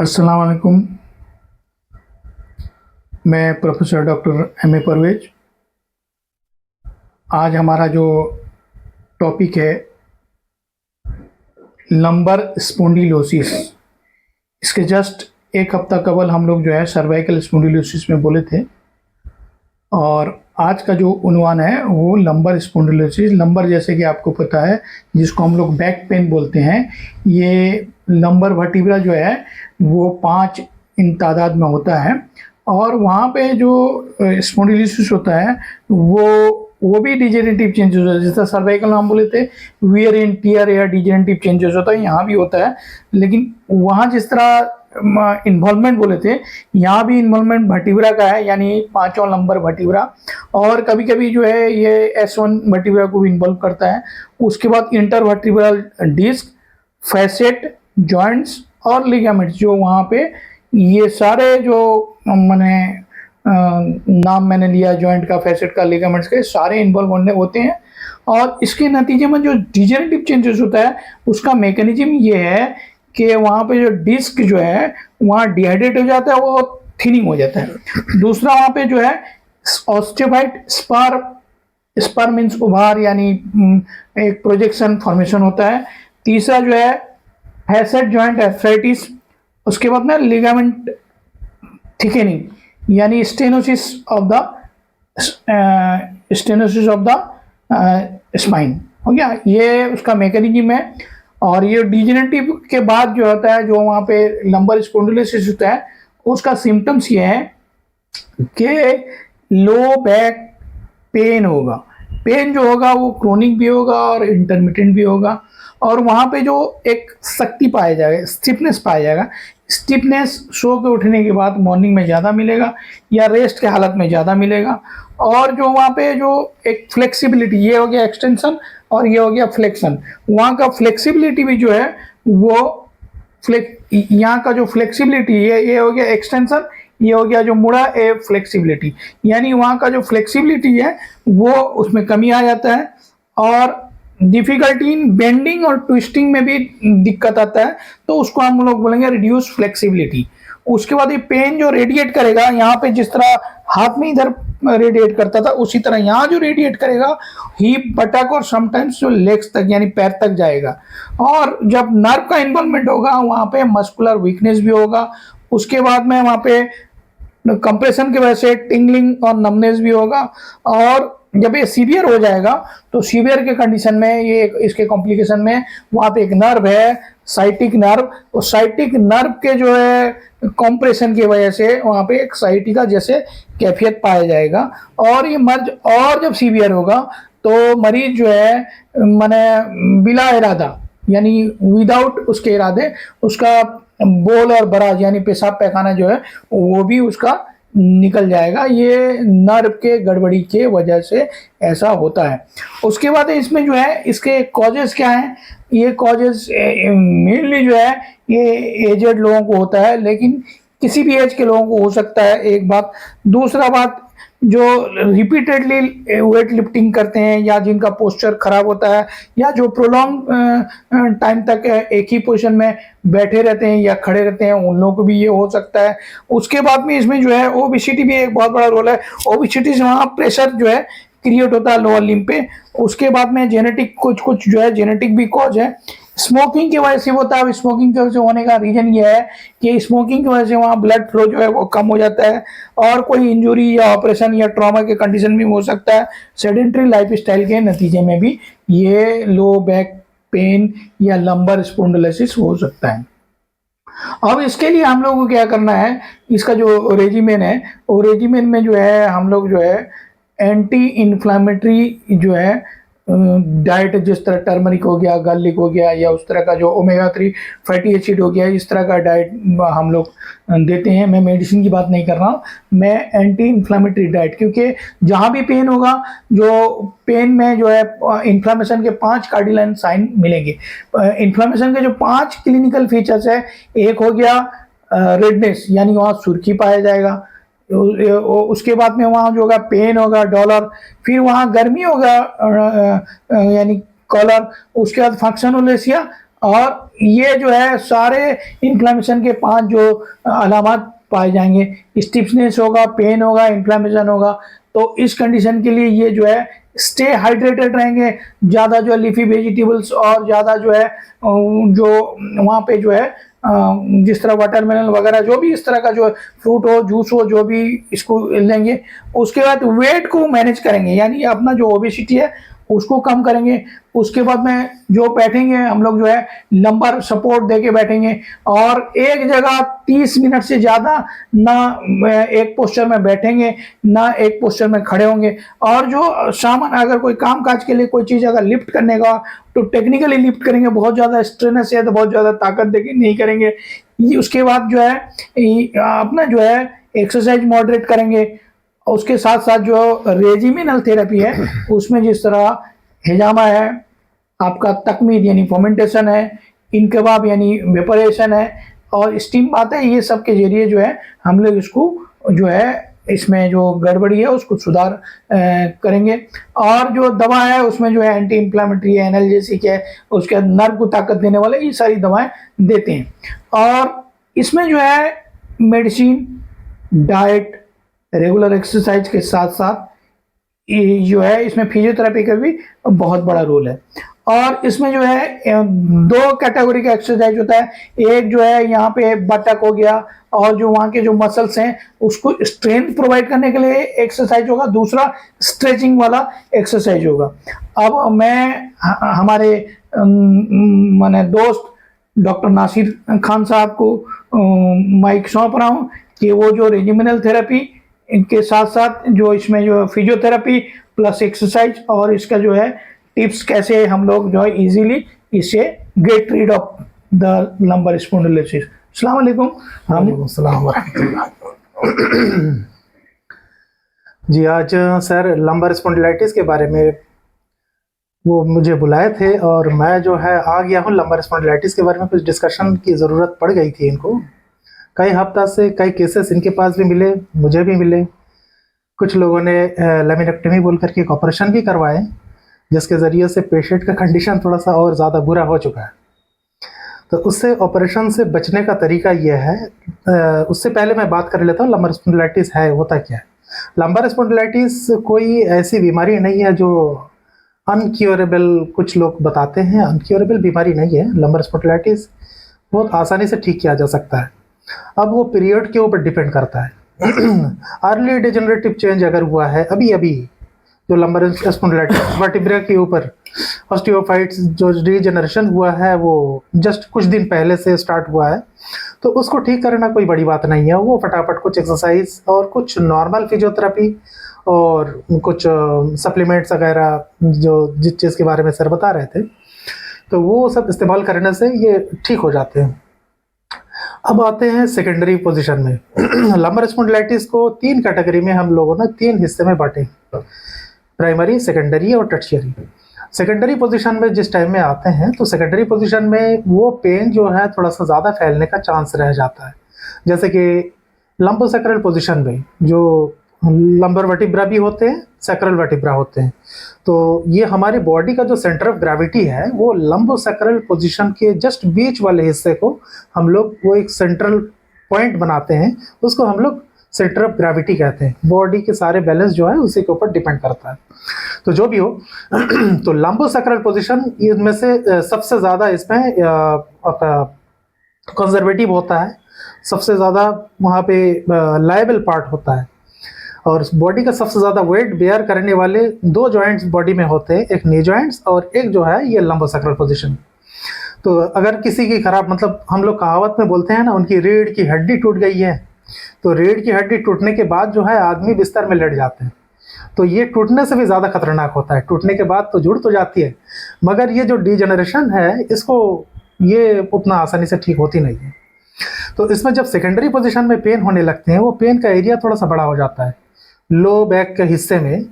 अस्सलाम वालेकुम। मैं professor doctor M A Parvez. आज हमारा जो टॉपिक है लंबर स्पॉन्डिलोसिस। इसके जस्ट एक हफ्ता कबल हम लोग जो है सर्वाइकल स्पॉन्डिलोसिस में बोले थे, और आज का जो उन्वान है वो लंबर स्पॉन्डिलोसिस। लंबर जैसे कि आपको पता है, जिसको हम लोग बैक पेन बोलते हैं, ये लंबर वर्टिब्रा जो है वो 5 इन तादाद में होता है। और वहाँ पे जो स्पॉन्डिलोसिस होता है वो भी डिजेनरेटिव चेंजेस होता है। जैसा सर्वाइकल में हम बोले थे वियर एंड टियर या डिजेनरेटिव चेंजेस होता है, यहाँ भी होता है। लेकिन वहाँ जिस तरह इन्वॉल्वमेंट बोले थे, यहाँ भी इन्वॉल्वमेंट वर्टिब्रा का है, यानी 5वां लंबर वर्टिब्रा। और कभी कभी जो है ये S1 वर्टिब्रा को भी इन्वॉल्व करता है। उसके बाद inter vertebral disc, facet, joints और लिगामेंट्स, जो वहाँ पे ये सारे जो मैंने नाम मैंने लिया जॉइंट का, फैसेट का, लिगामेंट्स के, सारे इन्वॉल्व होते हैं। और इसके नतीजे में जो डिजेनरेटिव चेंजेस होता है उसका मैकेनिज्म ये है कि वहाँ पे जो डिस्क जो है वहाँ डिहाइड्रेट हो जाता है, वो थिनिंग हो जाता है। दूसरा वहाँ पे जो है ऑस्टियोफाइट स्पर मीन्स उभार, यानी एक प्रोजेक्शन फॉर्मेशन होता है। तीसरा जो है फैसेट जॉइंट एर्थराइटिस। उसके बाद में लिगामेंट थिकनिंग, यानी स्टेनोसिस ऑफ द स्पाइन हो गया। ये उसका मैकेनिज्म है। और ये डिजेनरेटिव के बाद जो होता है, जो वहाँ पे लंबर स्पॉन्डिलोसिस होता है, उसका सिम्टम्स ये है कि लो बैक पेन होगा। पेन जो होगा वो क्रोनिक भी होगा और इंटरमिटेंट भी होगा। और वहाँ पे जो एक शक्ति पाया जाएगा, स्टिफनेस पाया जाएगा। स्टिफनेस सो के उठने के बाद मॉर्निंग में ज़्यादा मिलेगा या रेस्ट के हालत में ज़्यादा मिलेगा। और जो वहाँ पे जो एक फ्लेक्सिबिलिटी, ये हो गया एक्सटेंशन और ये हो गया फ्लेक्शन। वहाँ का फ्लेक्सिबिलिटी भी जो है वो यहाँ का जो फ्लेक्सिबिलिटी है, ये हो गया एक्सटेंशन, ये हो गया जो मुड़ा ए फ्लेक्सिबिलिटी, यानी वहाँ का जो फ्लेक्सिबिलिटी है वो उसमें कमी आ जाता है। और डिफिकल्टी इन बेंडिंग और ट्विस्टिंग में भी दिक्कत आता है, तो उसको हम लोग बोलेंगे रिड्यूस फ्लेक्सिबिलिटी। उसके बाद ये पेन जो रेडिएट करेगा, यहाँ पे जिस तरह हाथ में इधर रेडिएट करता था, उसी तरह यहाँ जो रेडिएट करेगा हिप, बटक और समटाइम्स जो लेग्स तक, यानी पैर तक जाएगा। और जब नर्व का इन्वॉल्वमेंट होगा वहाँ पे मस्कुलर वीकनेस भी होगा। उसके बाद में वहाँ पे कंप्रेशन की वजह से टिंगलिंग और नमनेस भी होगा। और जब ये सीवियर हो जाएगा तो सीवियर के कंडीशन में ये इसके कॉम्प्लिकेशन में वहाँ पे एक नर्व है साइटिक नर्व, तो साइटिक नर्व के जो है कॉम्प्रेशन की वजह से वहाँ पे एक साइटिका जैसे कैफियत पाया जाएगा। और ये मर्ज और जब सीवियर होगा तो मरीज जो है माने बिला इरादा, यानी विदाउट उसके इरादे, उसका बोल और बराज यानी पेशाब पैखाना जो है वो भी उसका निकल जाएगा। ये नर्व के गड़बड़ी के वजह से ऐसा होता है। उसके बाद इसमें जो है इसके कॉजेस क्या हैं, ये कॉजेस मेनली जो है ये एजेड लोगों को होता है, लेकिन किसी भी एज के लोगों को हो सकता है, एक बात। दूसरा बात, जो रिपीटेडली वेट लिफ्टिंग करते हैं या जिनका पोस्चर खराब होता है या जो प्रोलॉन्ग टाइम तक एक ही पोजीशन में बैठे रहते हैं या खड़े रहते हैं, उन लोगों को भी ये हो सकता है। उसके बाद में इसमें जो है ओबेसिटी भी एक बहुत बड़ा रोल है। ओबेसिटी से वहाँ प्रेशर जो है क्रिएट होता है लोअर लिम्ब पे। उसके बाद में जेनेटिक कुछ जो है जेनेटिक भी कॉज है। स्मोकिंग की वजह से होता है। स्मोकिंग की वजह से होने का रीजन ये है कि स्मोकिंग की वजह से वहाँ ब्लड फ्लो जो है वो कम हो जाता है। और कोई इंजरी या ऑपरेशन या ट्रॉमा के कंडीशन भी हो सकता है। सेडेंट्री लाइफस्टाइल के नतीजे में भी ये लो बैक पेन या लंबर स्पॉन्डिलोसिस हो सकता है। अब इसके लिए हम लोग को क्या करना है, इसका जो रेजिमेन है वो रेजिमेन में जो है हम लोग जो है एंटी इन्फ्लामेटरी जो है डाइट, जिस तरह टर्मरिक हो गया, गार्लिक हो गया, या उस तरह का जो ओमेगा 3 फैटी एसिड हो गया, इस तरह का डाइट हम लोग देते हैं। मैं मेडिसिन की बात नहीं कर रहा हूँ, मैं एंटी इन्फ्लामेटरी डाइट, क्योंकि जहाँ भी पेन होगा, जो पेन में जो है इन्फ्लामेशन के 5 कार्डिनल साइन मिलेंगे। इन्फ्लामेशन के जो 5 क्लिनिकल फीचर्स है, एक हो गया रेडनेस, यानी वहाँ सुर्खी पाया जाएगा। उसके बाद में वहाँ जो होगा पेन होगा, डॉलर, फिर वहाँ गर्मी होगा यानी कॉलर। उसके बाद फंक्शनोलेसिया और ये जो है सारे इन्फ्लामेशन के 5 जो अलामत पाए जाएंगे, स्टिफनेस होगा, पेन होगा, इन्फ्लामेशन होगा। तो इस कंडीशन के लिए ये जो है स्टे हाइड्रेटेड रहेंगे, ज़्यादा जो है लीफी वेजिटेबल्स और ज़्यादा जो है जो वहाँ पे जो है जिस तरह वाटरमेलन वगैरह जो भी इस तरह का जो फ्रूट हो, जूस हो, जो भी इसको लेंगे। उसके बाद वेट को मैनेज करेंगे, यानी अपना जो ओबेसिटी है उसको कम करेंगे। उसके बाद में जो बैठेंगे हम लोग जो है लंबर सपोर्ट देके बैठेंगे और एक जगह 30 मिनट से ज़्यादा ना एक पोस्चर में बैठेंगे ना एक पोस्चर में खड़े होंगे। और जो सामान अगर कोई काम काज के लिए कोई चीज़ अगर लिफ्ट करने का तो टेक्निकली लिफ्ट करेंगे, बहुत ज़्यादा स्ट्रेनस है तो बहुत ज़्यादा ताकत देके नहीं करेंगे। उसके बाद जो है अपना जो है एक्सरसाइज मॉडरेट करेंगे। और उसके साथ साथ जो रेजिमिनल थेरेपी है उसमें जिस तरह हिजामा है, आपका तकमीद यानी फर्मेंटेशन है, इनकबाब यानी वेपरेशन है और स्टीम बात है, ये सब के जरिए जो है हम लोग इसको जो है इसमें जो गड़बड़ी है उसको सुधार करेंगे। और जो दवा है उसमें जो है एंटी इंफ्लामेटरी है, एनाल्जेसिक है, उसके बाद नर्व को ताकत देने वाले ये सारी दवाएं देते हैं। और इसमें जो है मेडिसिन, डाइट, रेगुलर एक्सरसाइज के साथ साथ ये जो है इसमें फिजियोथेरेपी का भी बहुत बड़ा रोल है। और इसमें जो है 2 कैटेगरी का एक्सरसाइज होता है, एक जो है यहाँ पे बटक हो गया और जो वहाँ के जो मसल्स हैं उसको स्ट्रेंथ प्रोवाइड करने के लिए एक्सरसाइज होगा, दूसरा स्ट्रेचिंग वाला एक्सरसाइज होगा। अब मैं हमारे माने दोस्त डॉक्टर नासिर खान साहब को माइक सौंप रहा हूँ कि वो जो रेजिमिनल थेरेपी इनके साथ साथ जो इसमें जो फिजियोथेरेपी प्लस एक्सरसाइज और इसका जो है टिप्स कैसे हम लोग जो है इजीली इससे get rid of the lumbar spondylosis. अस्सलाम वालेकुम। वालेकुम सलाम वरहमतुल्लाह। जी आज सर लंबर स्पॉन्डिलाइटिस के बारे में वो मुझे बुलाए थे और मैं जो है आ गया हूँ। लंबर स्पॉन्डिलाइटिस के बारे में कुछ डिस्कशन की ज़रूरत पड़ गई थी इनको। कई हफ्ता से कई केसेस इनके पास भी मिले, मुझे भी मिले। कुछ लोगों ने लेमिनेक्टमी बोल करके एक ऑपरेशन भी करवाए जिसके ज़रिए से पेशेंट का कंडीशन थोड़ा सा और ज़्यादा बुरा हो चुका है। तो उससे ऑपरेशन से बचने का तरीका यह है। उससे पहले मैं बात कर लेता हूँ लंबर स्पॉन्डिलाइटिस है होता क्या है। लंबर स्पॉन्डिलाइटिस कोई ऐसी बीमारी नहीं है जो अनक्योरेबल कुछ लोग बताते हैं। अनक्योरेबल बीमारी नहीं है। लंबर स्पॉन्डिलाइटिस बहुत आसानी से ठीक किया जा सकता है। अब वो पीरियड के ऊपर डिपेंड करता है। अर्ली डिजेनरेटिव चेंज अगर हुआ है अभी अभी जो लंबर स्पॉन्डिलाइटिस वर्टिब्रा के ऊपर ऑस्टियोफाइट्स जो रीजनरेशन हुआ है वो जस्ट कुछ दिन पहले से स्टार्ट हुआ है तो उसको ठीक करना कोई बड़ी बात नहीं है। वो फटाफट कुछ एक्सरसाइज और कुछ नॉर्मल फिजियोथेरेपी और कुछ सप्लीमेंट्स वगैरह जो जिस चीज़ के बारे में सर बता रहे थे तो वो सब इस्तेमाल करने से ये ठीक हो जाते हैं। अब आते हैं सेकेंडरी पोजीशन में। लंबर स्पॉन्डिलाइटिस को 3 कैटेगरी में हम लोगों ने 3 हिस्से में बांटे, प्राइमरी, सेकेंडरी और टर्शियरी। सेकेंडरी पोजीशन में जिस टाइम में आते हैं तो सेकेंडरी पोजीशन में वो पेन जो है थोड़ा सा ज़्यादा फैलने का चांस रह जाता है। जैसे कि लंबोसैक्रल पोजीशन में जो लंबर वर्टिब्रा भी होते हैं, सैक्रल वर्टिब्रा होते हैं। तो ये हमारे बॉडी का जो सेंटर ऑफ ग्रेविटी है वो लंबोसैक्रल पोजीशन के जस्ट बीच वाले हिस्से को हम लोग वो एक सेंट्रल पॉइंट बनाते हैं, उसको हम लोग सेंटर ऑफ ग्रेविटी कहते हैं। बॉडी के सारे बैलेंस जो है उसी के ऊपर डिपेंड करता है। तो जो भी हो तो लंबोसैक्रल पोजीशन इनमें से सबसे ज़्यादा इसमें कंजर्वेटिव होता है, सबसे ज़्यादा वहाँ पे लायबल पार्ट होता है और बॉडी का सबसे ज़्यादा वेट बेयर करने वाले 2 जॉइंट्स बॉडी में होते हैं, एक नी जॉइंट्स और एक जो है ये लंबोसैक्रल पोजीशन। तो अगर किसी की खराब मतलब हम लोग कहावत में बोलते हैं ना उनकी रीढ़ की हड्डी टूट गई है तो रीढ़ की हड्डी टूटने के बाद जो है आदमी बिस्तर में लेट जाते हैं। तो ये टूटने से भी ज़्यादा खतरनाक होता है। टूटने के बाद तो जुड़ तो जाती है मगर ये जो डिजेनरेशन है इसको ये उतना आसानी से ठीक होती नहीं है। तो इसमें जब सेकेंडरी पोजीशन में पेन होने लगते हैं वो पेन का एरिया थोड़ा सा बड़ा हो जाता है। लो बैक के हिस्से में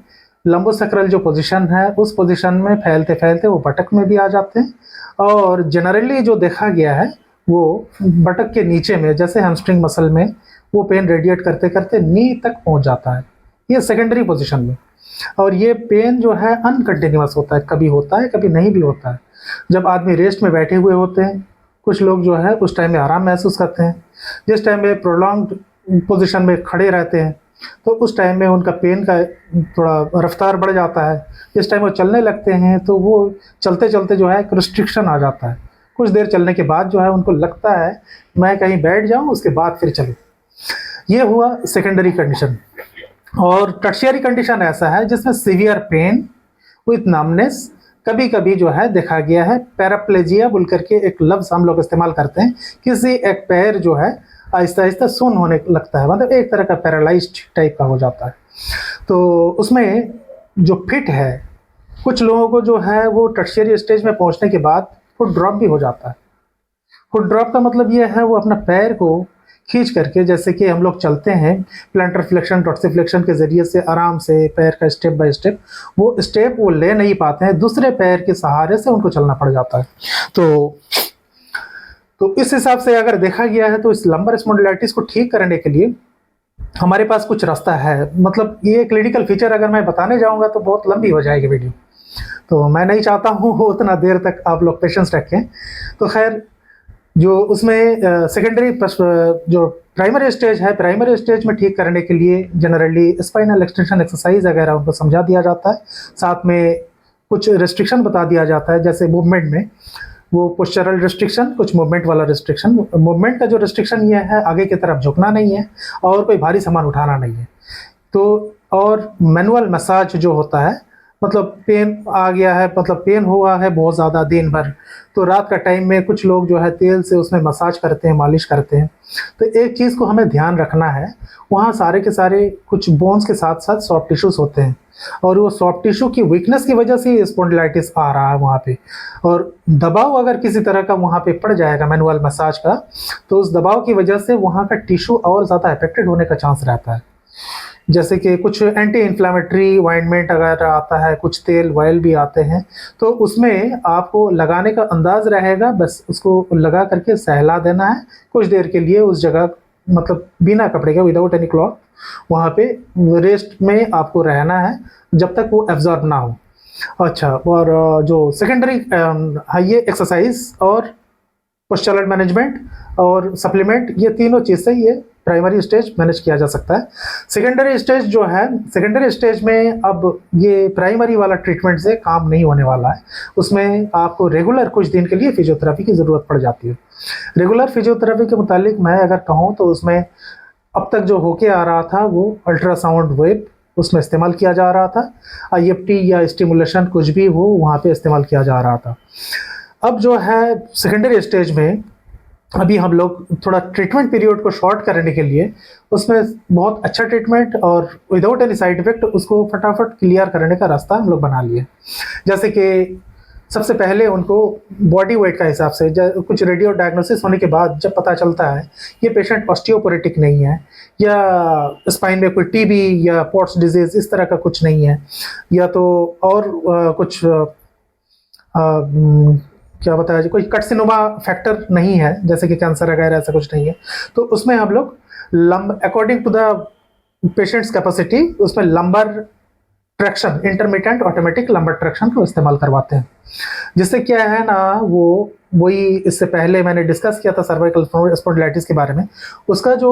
लंबोसैक्रल जो पोजीशन है उस पोजीशन में फैलते फैलते वो बटक में भी आ जाते हैं और जनरली जो देखा गया है वो बटक के नीचे में जैसे हैमस्ट्रिंग मसल में वो पेन रेडिएट करते करते नी तक पहुंच जाता है, ये सेकेंडरी पोजीशन में। और ये पेन जो है अनकंटिन्यूअस होता है, कभी होता है कभी नहीं भी होता है। जब आदमी रेस्ट में बैठे हुए होते हैं, कुछ लोग जो है उस टाइम में आराम महसूस करते हैं। जिस टाइम में प्रोलॉन्ग्ड पोजीशन में खड़े रहते हैं तो उस टाइम में उनका पेन का थोड़ा रफ्तार बढ़ जाता है। जिस टाइम वो चलने लगते हैं तो वो चलते चलते जो है एक रिस्ट्रिक्शन आ जाता है। कुछ देर चलने के बाद जो है उनको लगता है मैं कहीं बैठ जाऊं, उसके बाद फिर चलूं। ये हुआ सेकेंडरी कंडीशन। और टर्शियरी कंडीशन ऐसा है जिसमें सीवियर पेन विथ नमनेस कभी कभी जो है देखा गया है। पैराप्लेजिया बोल करके एक लफ्ज़ हम लोग इस्तेमाल करते हैं, किसी एक पैर जो है आहिस्ता आहिस्ता सुन्न होने लगता है, मतलब एक तरह का पैरालाइज्ड टाइप का हो जाता है। तो उसमें जो फिट है, कुछ लोगों को जो है वो टर्शियरी स्टेज में पहुंचने के बाद फुट ड्रॉप भी हो जाता है। फुट ड्रॉप का मतलब ये है वो अपना पैर को खींच करके, जैसे कि हम लोग चलते हैं प्लांटर फ्लेक्शन डॉर्सिफ्लेक्शन के ज़रिए से आराम से पैर का स्टेप बाय स्टेप, वो स्टेप वो ले नहीं पाते हैं, दूसरे पैर के सहारे से उनको चलना पड़ जाता है। तो इस हिसाब से अगर देखा गया है तो इस लंबर स्पॉन्डिलाइटिस को ठीक करने के लिए हमारे पास कुछ रास्ता है। मतलब ये क्लिनिकल फीचर अगर मैं बताने जाऊंगा तो बहुत लंबी हो जाएगी वीडियो, तो मैं नहीं चाहता हूँ उतना देर तक आप लोग पेशेंस रखें। तो खैर, जो उसमें सेकेंडरी जो प्राइमरी स्टेज है, प्राइमरी स्टेज में ठीक करने के लिए जनरली स्पाइनल एक्सटेंशन एक्सरसाइज वगैरह उनको समझा दिया जाता है। साथ में कुछ रिस्ट्रिक्शन बता दिया जाता है, जैसे मूवमेंट में वो पोस्चरल रिस्ट्रिक्शन, कुछ मूवमेंट वाला रिस्ट्रिक्शन। मूवमेंट का जो रिस्ट्रिक्शन ये है आगे की तरफ झुकना नहीं है और कोई भारी सामान उठाना नहीं है। तो और मैनुअल मसाज जो होता है, मतलब पेन आ गया है, मतलब पेन हुआ है बहुत ज़्यादा दिन भर, तो रात का टाइम में कुछ लोग जो है तेल से उसमें मसाज करते हैं, मालिश करते हैं। तो एक चीज़ को हमें ध्यान रखना है, वहाँ सारे के सारे कुछ बोन्स के साथ साथ सॉफ्ट टिश्यूज होते हैं और वो सॉफ्ट टिश्यू की वीकनेस की वजह से स्पॉन्डिलाइटिस आ रहा है वहाँ पे। और दबाव अगर किसी तरह का वहाँ पे पड़ जाएगा मैनुअल मसाज का, तो उस दबाव की वजह से वहाँ का टिश्यू और ज़्यादा अफेक्टेड होने का चांस रहता है। जैसे कि कुछ एंटी इन्फ्लामेटरी ऑइंटमेंट अगर आता है, कुछ तेल ऑयल भी आते हैं, तो उसमें आपको लगाने का अंदाज रहेगा, बस उसको लगा करके सहला देना है कुछ देर के लिए उस जगह, मतलब बिना कपड़े के, विदाउट एनी क्लॉथ, वहाँ पे रेस्ट में आपको रहना है जब तक वो एब्जॉर्ब ना हो। अच्छा, और जो सेकेंडरी ये एक्सरसाइज और पोस्चरल मैनेजमेंट और सप्लीमेंट, ये तीनों चीज़ से ये प्राइमरी स्टेज मैनेज किया जा सकता है। सेकेंडरी स्टेज जो है, सेकेंडरी स्टेज में अब ये प्राइमरी वाला ट्रीटमेंट से काम नहीं होने वाला है। उसमें आपको रेगुलर कुछ दिन के लिए फिजियोथेरेपी की ज़रूरत पड़ जाती है। रेगुलर फिजियोथेरेपी के मुतालिक मैं अगर कहूँ तो उसमें अब तक जो होके आ रहा था वो अल्ट्रासाउंड वेव उसमें इस्तेमाल किया जा रहा था, IFT या स्टिमुलेशन कुछ भी हो वहाँ पे इस्तेमाल किया जा रहा था। अब जो है सेकेंडरी स्टेज में अभी हम लोग थोड़ा ट्रीटमेंट पीरियड को शॉर्ट करने के लिए उसमें बहुत अच्छा ट्रीटमेंट और विदाउट एनी साइड इफेक्ट उसको फटाफट क्लियर करने का रास्ता हम लोग बना लिए। जैसे कि सबसे पहले उनको बॉडी वेट का हिसाब से कुछ रेडियो डायग्नोसिस होने के बाद जब पता चलता है ये पेशेंट ऑस्टियोपोरोटिक नहीं है, या स्पाइन में कोई TB या पॉट्स डिजीज इस तरह का कुछ नहीं है, या तो और कुछ क्या बताया जी, कोई कार्सिनोमा फैक्टर नहीं है, जैसे कि कैंसर वगैरह ऐसा कुछ नहीं है, तो उसमें हम लोग according to the patients capacity उसमें lumbar traction, intermittent automatic lumbar traction को इस्तेमाल करवाते हैं। जिससे क्या है ना, वो वही इससे पहले मैंने डिस्कस किया था सर्वाइकल स्पॉन्डिलाइटिस के बारे में, उसका जो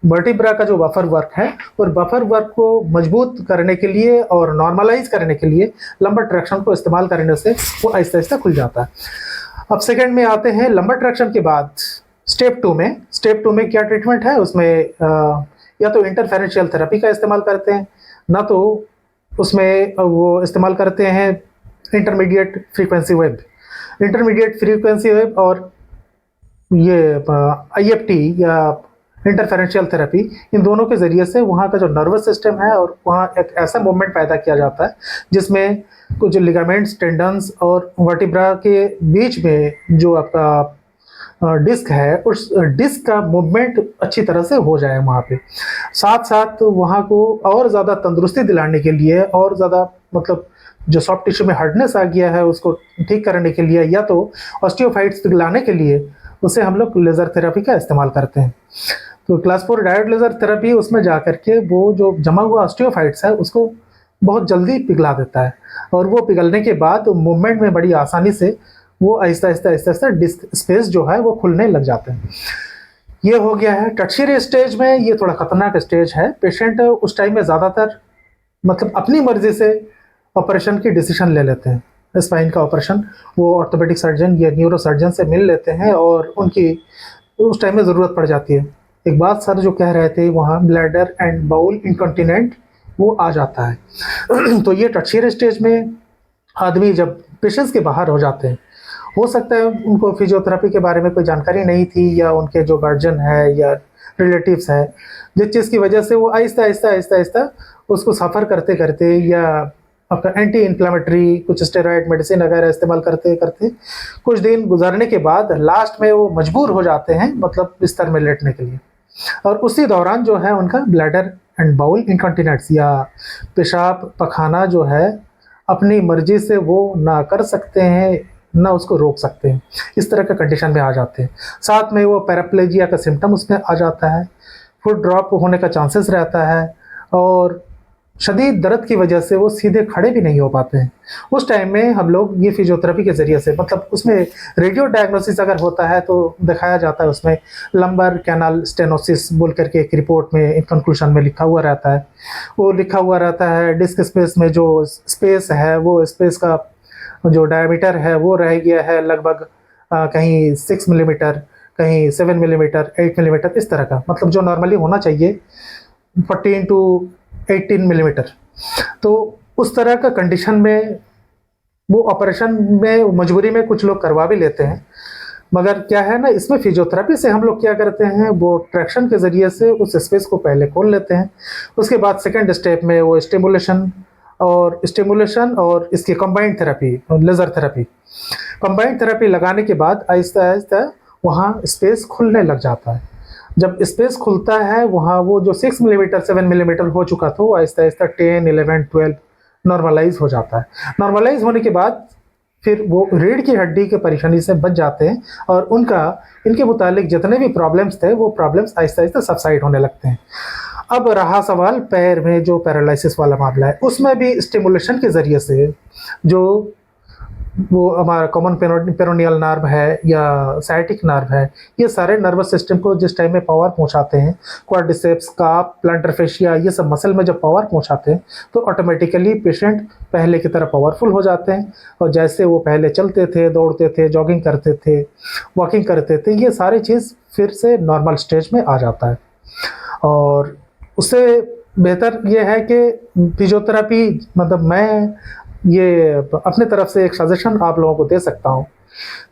वर्टिब्रा का जो बफर वर्क है और बफर वर्क को मजबूत करने के लिए और नॉर्मलाइज करने के लिए लंबर ट्रैक्शन को इस्तेमाल करने से वो आहिस्ता आहिस्ता खुल जाता है। अब सेकंड में आते हैं लंबर ट्रैक्शन के बाद स्टेप 2 में। स्टेप 2 में क्या ट्रीटमेंट है, उसमें या तो इंटरफेरेंशियल थेरेपी का इस्तेमाल करते हैं, ना तो उसमें वो इस्तेमाल करते हैं intermediate frequency wave. Intermediate frequency wave और ये IFT या इंटरफेरेंशियल थेरेपी, इन दोनों के ज़रिए से वहाँ का जो नर्वस सिस्टम है और वहाँ एक ऐसा मूवमेंट पैदा किया जाता है जिसमें कुछ लिगामेंट्स, टेंडन्स और वर्टिब्रा के बीच में जो आपका डिस्क है, उस डिस्क का मूवमेंट अच्छी तरह से हो जाए वहाँ पे। साथ साथ वहाँ को और ज़्यादा तंदुरुस्ती दिलाने के लिए और ज़्यादा, मतलब जो सॉफ्ट टिश्यू में हार्डनेस आ गया है उसको ठीक करने के लिए, या तो ऑस्टियोफाइट्स पिघलाने के लिए उसे हम लोग लेज़र थेरेपी का इस्तेमाल करते हैं। तो क्लास 4 डायोड लेज़र थेरेपी, उसमें जा करके वो जो जमा हुआ ऑस्टियोफाइट्स है उसको बहुत जल्दी पिघला देता है और वो पिघलने के बाद मूवमेंट में बड़ी आसानी से वो आहिस्ता आहिस्ता आहिस्ता आहिस्ता डिस्क स्पेस जो है वो खुलने लग जाते हैं। ये हो गया है टर्शियरी स्टेज में। ये थोड़ा खतरनाक स्टेज है। पेशेंट उस टाइम में ज़्यादातर मतलब अपनी मर्जी से ऑपरेशन की डिसीजन ले लेते हैं। स्पाइन का ऑपरेशन वो ऑर्थोपेडिक सर्जन या न्यूरो सर्जन से मिल लेते हैं और उनकी उस टाइम में ज़रूरत पड़ जाती है। एक बात सर जो कह रहे थे वहाँ ब्लैडर एंड बाउल इनकॉन्टिनेंट वो आ जाता है। तो ये टर्शियरी स्टेज में आदमी जब पेशेंट्स के बाहर हो जाते हैं, हो सकता है उनको फिजियोथेरेपी के बारे में कोई जानकारी नहीं थी या उनके जो गार्जियन है या रिलेटिव्स है, जिस चीज़ की वजह से वो आहिस्ता आहिस्ता आहिस्ता आहिस्ता उसको सफ़र करते करते या आपका एंटी इन्फ्लामेटरी कुछ स्टेरॉइड मेडिसिन वगैरह इस्तेमाल करते करते कुछ दिन गुजरने के बाद लास्ट में वो मजबूर हो जाते हैं मतलब बिस्तर में लेटने के लिए। और उसी दौरान जो है उनका ब्लैडर एंड बाउल इनकॉन्टिनेंस या पेशाब पखाना जो है अपनी मर्जी से वो ना कर सकते हैं ना उसको रोक सकते हैं, इस तरह का कंडीशन में आ जाते हैं। साथ में वो पैराप्लेजिया का सिम्टम उसमें आ जाता है, फुट ड्रॉप होने का चांसेस रहता है और शदीद दर्द की वजह से वो सीधे खड़े भी नहीं हो पाते हैं। उस टाइम में हम लोग ये फिजियोथेरेपी के ज़रिए से मतलब उसमें रेडियो डायग्नोसिस अगर होता है तो दिखाया जाता है, उसमें लंबर कैनाल स्टेनोसिस बोल करके एक रिपोर्ट में कंक्लूजन में लिखा हुआ रहता है। वो लिखा हुआ रहता है डिस्क स्पेस में जो स्पेस है वो स्पेस का जो डायमीटर है वो रह गया है लगभग कहीं 6 मिलीमीटर, कहीं 7 मिलीमीटर, 8 मिलीमीटर, इस तरह का मतलब जो नॉर्मली होना चाहिए 14 टू 18 मिलीमीटर। तो उस तरह का कंडीशन में वो ऑपरेशन में मजबूरी में कुछ लोग करवा भी लेते हैं। मगर क्या है ना, इसमें फिजियोथेरेपी से हम लोग क्या करते हैं वो ट्रैक्शन के ज़रिए से उस स्पेस को पहले खोल लेते हैं। उसके बाद सेकेंड स्टेप में वो स्टिमुलेशन और इसकी combined therapy, laser therapy, combined therapy लगाने के बाद आहिस्ता आहिस्ता वहाँ स्पेस खुलने लग जाता है। जब स्पेस खुलता है वहाँ वो जो 6 मिलीमीटर 7 मिलीमीटर हो चुका था वो आहिस्ता आहिस्ता 10, 11, 12 नॉर्मलाइज हो जाता है। नॉर्मलाइज होने के बाद फिर वो रीढ़ की हड्डी की परेशानी से बच जाते हैं और इनके मुतालिक जितने भी प्रॉब्लम्स थे वो प्रॉब्लम्स आहिस्ता आहिस्ता सबसाइड होने लगते हैं। अब रहा सवाल पैर में जो पैरालिसिस वाला मामला है, उसमें भी स्टिमुलेशन के ज़रिए से जो वो हमारा कॉमन पेरोनियल नर्व है या साइटिक नर्व है, ये सारे नर्वस सिस्टम को जिस टाइम में पावर पहुंचाते हैं, क्वाड्रिसेप्स, काफ, प्लांटर फेशिया, ये सब मसल में जब पावर पहुंचाते हैं तो ऑटोमेटिकली पेशेंट पहले की तरह पावरफुल हो जाते हैं और जैसे वो पहले चलते थे, दौड़ते थे, जॉगिंग करते थे, वॉकिंग करते थे, ये सारी चीज़ फिर से नॉर्मल स्टेज में आ जाता है। और उससे बेहतर ये है कि फिजियोथेरेपी मतलब मैं ये अपने तरफ से एक सजेशन आप लोगों को दे सकता हूँ।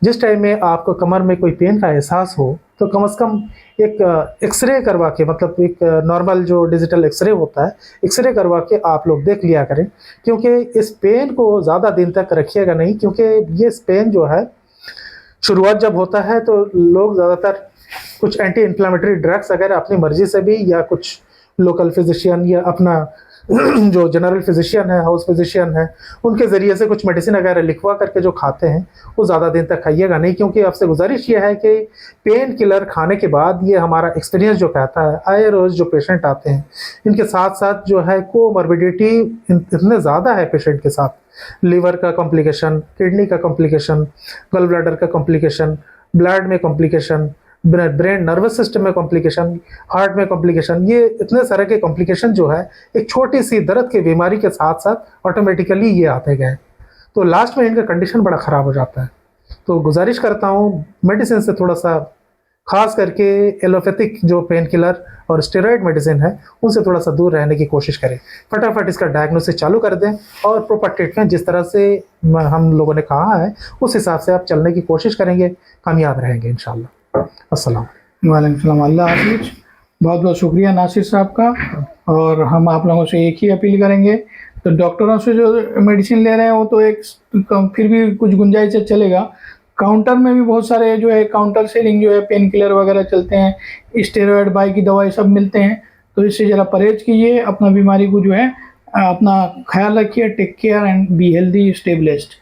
जिस टाइम में आपको कमर में कोई पेन का एहसास हो तो कम से कम एक एक्सरे करवा के, मतलब एक नॉर्मल जो डिजिटल एक्सरे होता है, एक्सरे करवा के आप लोग देख लिया करें, क्योंकि इस पेन को ज़्यादा दिन तक रखिएगा नहीं, क्योंकि ये पेन जो है शुरुआत जब होता है तो लोग ज़्यादातर कुछ एंटी इन्फ्लामेटरी ड्रग्स वगैरह अपनी मर्जी से भी या कुछ लोकल फिजिशियन या अपना जो जनरल फिजिशियन है, हाउस फिजिशियन है, उनके ज़रिए से कुछ मेडिसिन वगैरह लिखवा करके जो खाते हैं वो ज़्यादा दिन तक खाइएगा नहीं, क्योंकि आपसे गुजारिश ये है कि पेन किलर खाने के बाद ये हमारा एक्सपीरियंस जो कहता है, आए रोज़ जो पेशेंट आते हैं इनके साथ साथ जो है कोमॉर्बिडिटी इतने ज़्यादा है पेशेंट के साथ, लीवर का कॉम्प्लिकेशन, किडनी का कॉम्प्लिकेशन, गल ब्लैडर का कॉम्प्लिकेशन, ब्लड में कॉम्प्लिकेशन, ब्रेन नर्वस सिस्टम में कॉम्प्लिकेशन, हार्ट में कॉम्प्लिकेशन, ये इतने सारे के कॉम्प्लिकेशन जो है एक छोटी सी दर्द की बीमारी के साथ साथ ऑटोमेटिकली ये आते गए, तो लास्ट में इनका कंडीशन बड़ा ख़राब हो जाता है। तो गुजारिश करता हूँ मेडिसिन से थोड़ा सा, खास करके एलोपैथिक जो पेन किलर और स्टेरॉइड मेडिसिन है उनसे थोड़ा सा दूर रहने की कोशिश करें। फटाफट इसका डायग्नोसिस चालू कर दें और प्रॉपर ट्रीटमेंट जिस तरह से हम लोगों ने कहा है उस हिसाब से आप चलने की कोशिश करेंगे, कामयाब रहेंगे इंशाल्लाह। अस्सलाम वालेकुम सलाम। अल्लाह हाफिज। बहुत बहुत शुक्रिया नासिर साहब का। और हम आप लोगों से एक ही अपील करेंगे, तो डॉक्टरों से जो मेडिसिन ले रहे हैं वो तो एक फिर भी कुछ गुंजाइश से चलेगा, काउंटर में भी बहुत सारे जो है काउंटर सेलिंग जो है पेन किलर वगैरह चलते हैं, स्टेरॉयड बाई की दवाई सब मिलते हैं, तो इससे ज़रा परहेज कीजिए, अपना बीमारी को जो है अपना ख्याल रखिए। Take care and be healthy, stay blessed.